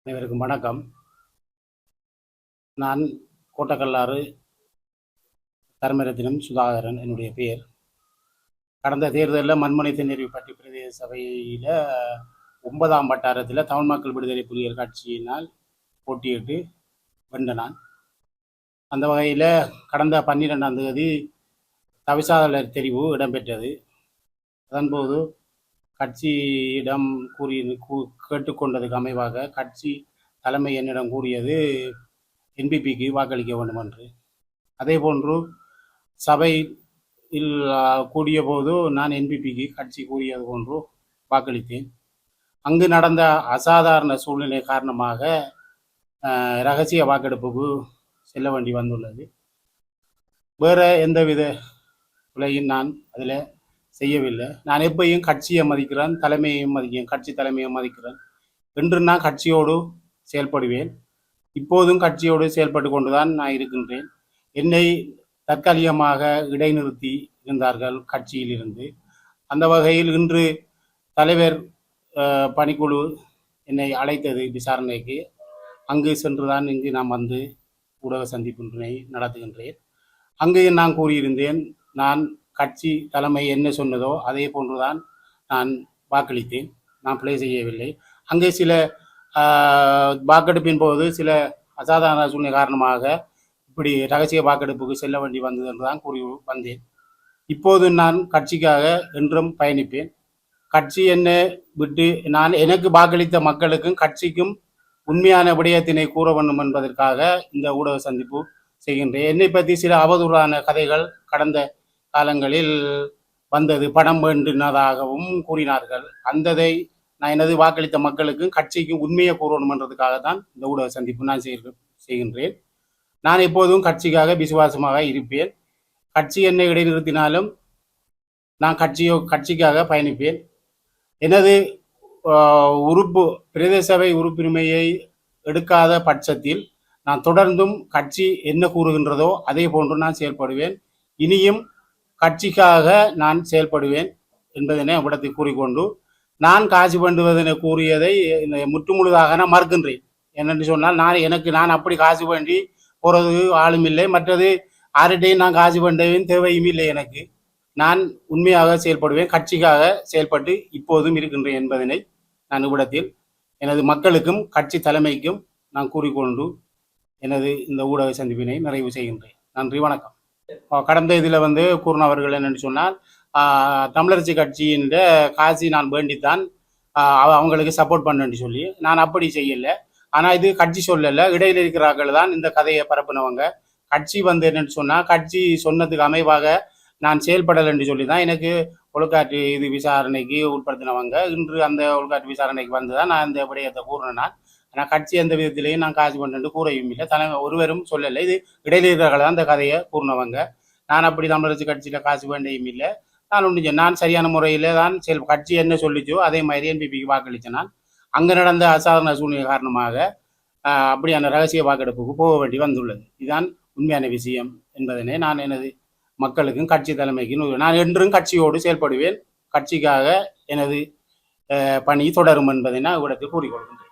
அனைவருக்கும் வணக்கம். நான் கோட்டக்கல்லாறு தர்மரத்தினம் சுதாகரன் என்னுடைய பெயர். கடந்த தேர்தலில் மண்முனை தென்னருவிப்பட்டி பிரதேச சபையில் 9ஆம் வட்டாரத்தில் தமிழ் மக்கள் விடுதலை புலிகள் கட்சியினால் போட்டியிட்டு வென்ற நான். அந்த வகையில் கடந்த 12ஆம் தேதி தவிசாளர் தெரிவு இடம்பெற்றது. அதன்போது கட்சியிடம் கேட்டுக்கொண்டதுக்கு அமைவாக கட்சி தலைமை என்னிடம் கூறியது என்பிபிக்கு வாக்களிக்க வேண்டும் என்று. அதே போன்று சபையில் கூடிய போது நான் என்பிபிக்கு கட்சி கூறியது போன்று வாக்களித்தேன். அங்கு நடந்த அசாதாரண சூழ்நிலை காரணமாக இரகசிய வாக்கெடுப்புக்கு செல்ல வேண்டி வந்துள்ளது. வேறு எந்தவித விலையும் நான் அதில் செய்யவில்லை. நான் எப்பயும் கட்சியை மதிக்கிறேன், தலைமையையும் மதிக்கிறேன், கட்சி தலைமையை மதிக்கிறேன் என்று நான் கட்சியோடு செயல்படுவேன். இப்போதும் கட்சியோடு செயல்பட்டு கொண்டுதான் நான் இருக்கின்றேன். என்னை தற்காலிகமாக இடைநிறுத்தி இருந்தார்கள் கட்சியில் இருந்து. அந்த வகையில் இன்று தலைவர் பணிக்குழு என்னை அழைத்தது விசாரணைக்கு. அங்கு சென்றுதான் இங்கு நான் வந்து ஊடக சந்திப்பினை நடத்துகின்றேன். அங்கு நான் கூறியிருந்தேன், நான் கட்சி தலைமை என்ன சொன்னதோ அதே போன்றுதான் நான் வாக்களித்தேன், நான் பிழை செய்யவில்லை. அங்கே சில வாக்கெடுப்பின் போது சில அசாதாரண சூழ்நிலை காரணமாக இப்படி ரகசிய வாக்கெடுப்புக்கு செல்ல வேண்டி வந்தது என்று தான் கூறி வந்தேன். இப்போது நான் கட்சிக்காக என்றும் பயணிப்பேன். கட்சி என்னை விட்டு நான் எனக்கு வாக்களித்த மக்களுக்கும் கட்சிக்கும் உண்மையான விடயத்தினை கூற வேண்டும் என்பதற்காக இந்த ஊடக சந்திப்பு செய்கின்றேன். என்னை பற்றி சில அவதூறான கதைகள் கடந்த காலங்களில் வந்தது, பணம் வேண்டினதாகவும் கூறினார்கள். அந்ததை நான் எனது வாக்களித்த மக்களுக்கும் கட்சிக்கும் உண்மையை கூறணும் என்றதுக்காக தான் இந்த ஊடக சந்திப்பு நான் செய்கின்றேன். நான் எப்போதும் கட்சிக்காக விசுவாசமாக இருப்பேன். கட்சி என்னை இடைநிறுத்தினாலும் நான் கட்சிக்காக பயணிப்பேன். எனது பிரதேச சபை உறுப்பினரையை எடுக்காத பட்சத்தில் நான் தொடர்ந்தும் கட்சி என்ன கூறுகின்றதோ அதே போன்று நான் செயல்படுவேன். இனியும் கட்சிக்காக நான் செயல்படுவேன் என்பதனை அவ்விடத்தை கூறிக்கொண்டு, நான் காசு வேண்டுவதென கூறியதை முற்றுமுழுதாக நான் மறுக்கின்றேன். என்னென்று சொன்னால், நான் அப்படி காசு வேண்டி போகிறது ஆளும் இல்லை. மற்றது யார்கிட்டையும் நான் காசு வேண்டவும் தேவையும் இல்லை. எனக்கு நான் உண்மையாக செயல்படுவேன், கட்சிக்காக செயல்பட்டு இப்போதும் இருக்கின்றேன் என்பதனை நான் இவ்விடத்தில் எனது மக்களுக்கும் கட்சி தலைமைக்கும் நான் கூறிக்கொண்டு எனது இந்த ஊடக சந்திப்பினை நிறைவு செய்கின்றேன். நன்றி, வணக்கம். கடந்த இதில் கூறினவர்கள் என்னென்னு சொன்னால், தமிழரசு கட்சியின் காசி நான் வேண்டித்தான் அவங்களுக்கு சப்போர்ட் பண்ணேன்னு சொல்லி. நான் அப்படி செய்யலை. ஆனால் இது கட்சி சொல்லலை, இடையில் இருக்கிறார்கள் தான் இந்த கதையை பரப்புனவங்க. கட்சி என்னென்னு சொன்னால், கட்சி சொன்னதுக்கு அமைவாக நான் செயல்படலைன்னு சொல்லி தான் எனக்கு ஒழுக்காற்று விசாரணைக்கு உட்படுத்தினவங்க. இன்று அந்த ஒழுக்காற்று விசாரணைக்கு வந்து தான் நான் இந்த விடயத்தை கூறினேன். ஆனால் கட்சி எந்த விதத்திலையும் நான் காசு பண்ணுறது கூறவும் இல்லை, தலைமை ஒருவரும் சொல்லலை. இது இடையிலர்கள் தான் இந்த கதையை கூறினவங்க. நான் அப்படி தமிழரசு கட்சியில் காசு வேண்டையும் இல்லை. நான் சரியான முறையில் தான் கட்சி என்ன சொல்லிச்சோ அதே மாதிரி என்பிபிக்கு வாக்களித்தேன். நான் அங்கே நடந்த அசாதாரண சூழ்நிலை காரணமாக அப்படியான ரகசிய வாக்கெடுப்புக்கு போக வேண்டி வந்துள்ளது. இதுதான் உண்மையான விஷயம் என்பதனை நான் எனது மக்களுக்கும் கட்சி தலைமைக்கும் நான் என்றும் கட்சியோடு செயல்படுவேன். கட்சிக்காக எனது பணி தொடரும் என்பதை நான் இவ்விடத்தில் கூறிக்கொள்கின்றேன்.